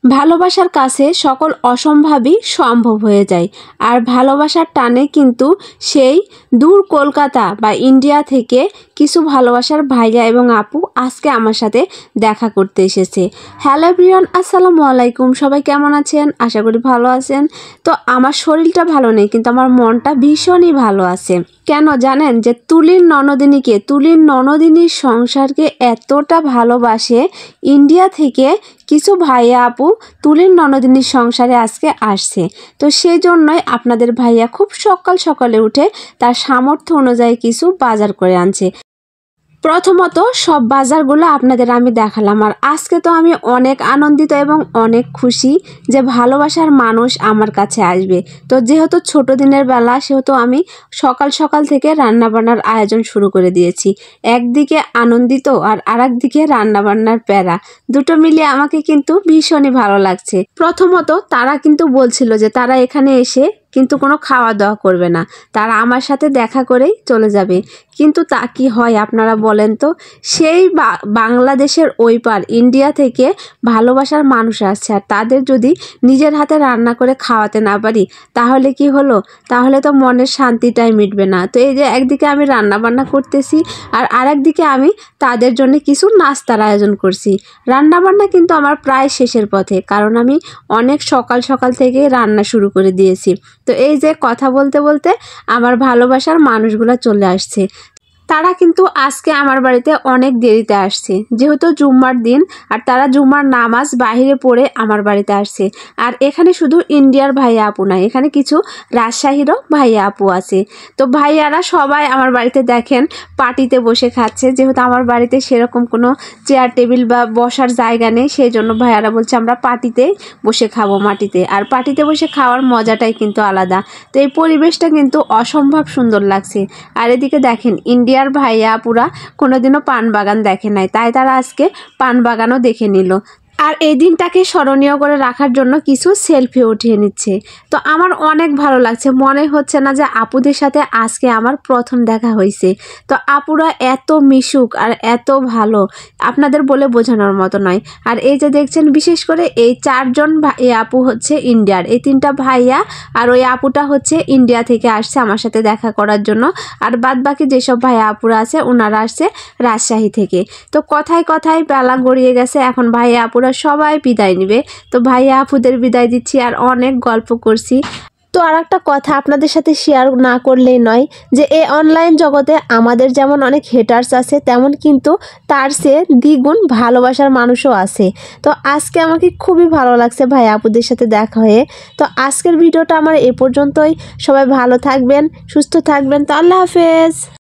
ভালোবাসার কাছে সকল অসম্ভবই সম্ভব হয়ে যায়। আর ভালোবাসার টানে কিন্তু সেই দূর কলকাতা বা ইন্ডিয়া থেকে কিছু ভালোবাসার ভাইয়া এবং আপু আজকে আমার সাথে দেখা করতে এসেছে। হ্যালো এভরিওয়ান, আসসালামু আলাইকুম। সবাই কেমন আছেন? আশা করি ভালো আছেন। তো আমার শরীরটা ভালো নেই, কিন্তু আমার মনটা ভীষণই ভালো আছে। কেন জানেন? যে তুলির ননদিনীর সংসারকে এতটা ভালোবাসে, ইন্ডিয়া থেকে কিছু ভাইয়া আপু তুলির ননদিনীর সংসারে আজকে আসছে। তো সেই জন্যই আপনাদের ভাইয়া খুব সকাল সকালে উঠে তার সামর্থ্য অনুযায়ী কিছু বাজার করে আনছে। প্রথমত সব বাজারগুলো আপনাদের আমি দেখালাম। আর আজকে তো আমি অনেক আনন্দিত এবং অনেক খুশি যে ভালোবাসার মানুষ আমার কাছে আসবে। তো যেহেতু ছোট দিনের বেলা, সেহেতু আমি সকাল সকাল থেকে রান্নাবান্নার আয়োজন শুরু করে দিয়েছি। একদিকে আনন্দিত আর আরেকদিকে রান্নাবান্নার প্যারা, দুটো মিলিয়ে আমাকে কিন্তু ভীষণই ভালো লাগছে। প্রথমত তারা কিন্তু বলছিল যে তারা এখানে এসে কিন্তু কোনো খাওয়া দাওয়া করবে না, তারা আমার সাথে দেখা করেই চলে যাবে। কিন্তু তা কি হয় আপনারা বলেন তো? সেই বাংলাদেশের ওই পার ইন্ডিয়া থেকে ভালোবাসার মানুষ আসছে, আর তাদের যদি নিজের হাতে রান্না করে খাওয়াতে না পারি তাহলে কি হলো? তাহলে তো মনের শান্তিটাই মিটবে না। তো এই যে একদিকে আমি রান্না বান্না করতেছি, আর আরেকদিকে আমি তাদের জন্য কিছু নাস্তার আয়োজন করছি। রান্নাবান্না কিন্তু আমার প্রায় শেষের পথে, কারণ আমি অনেক সকাল সকাল থেকে রান্না শুরু করে দিয়েছি। তো এই যে কথা বলতে বলতে আমার ভালোবাসার মানুষগুলো চলে আসছে। তারা কিন্তু আজকে আমার বাড়িতে অনেক দেরিতে আসছে, যেহেতু জুম্মার দিন, আর তারা জুম্মার নামাজ বাহিরে পড়ে আমার বাড়িতে আসছে। আর এখানে শুধু ইন্ডিয়ার ভাইয়া আপু নাই, এখানে কিছু রাজশাহীরও ভাইয়া আপু আছে। তো ভাইয়ারা সবাই আমার বাড়িতে দেখেন পার্টিতে বসে খাচ্ছে, যেহেতু আমার বাড়িতে সেরকম কোনো চেয়ার টেবিল বা বসার জায়গা নেই, সেই জন্য ভাইয়ারা বলছে আমরা পার্টিতে বসে খাবো মাটিতে। আর পার্টিতে বসে খাওয়ার মজাটাই কিন্তু আলাদা। তো এই পরিবেশটা কিন্তু অসম্ভব সুন্দর লাগছে। আর এদিকে দেখেন ইন্ডিয়ার ভাইয়া আপুরা কোনোদিনও পান বাগান দেখে নাই, তাই তারা আজকে পান বাগানও দেখে নিল। আর এই দিনটাকে স্মরণীয় করে রাখার জন্য কিছু সেলফি উঠিয়ে নিচ্ছে। তো আমার অনেক ভালো লাগছে, মনে হচ্ছে না যে আপুদের সাথে আজকে আমার প্রথম দেখা হয়েছে। তো আপুরা এত মিশুক আর এত ভালো, আপনাদের বলে বোঝানোর মতো নয়। আর এই যে দেখছেন, বিশেষ করে এই চারজন এই আপু হচ্ছে ইন্ডিয়ার, এই তিনটা ভাইয়া আর ওই আপুটা হচ্ছে ইন্ডিয়া থেকে আসছে আমার সাথে দেখা করার জন্য। আর বাদ বাকি যেসব ভাইয়া আপুরা আছে ওনারা আসছে রাজশাহী থেকে। তো কথায় কথায় বেলা গড়িয়ে গেছে, এখন ভাইয়া আপুরা সবাই বিদায় নিবে। তো ভাইয়া আপুদের বিদায় দিচ্ছি, আর অনেক গল্প করছি। তো আর একটা কথা আপনাদের সাথে শেয়ার না করলেই নয়, যে এই অনলাইন জগতে আমাদের যেমন অনেক হেটার্স আছে, তেমন কিন্তু তার চেয়ে দ্বিগুণ ভালোবাসার মানুষও আছে। তো আজকে আমাকে খুবই ভালো লাগছে ভাই আপুদের সাথে দেখা হয়ে। তো আজকের ভিডিওটা আমার এ পর্যন্তই। সবাই ভালো থাকবেন, সুস্থ থাকবেন। তো আল্লাহ হাফেজ।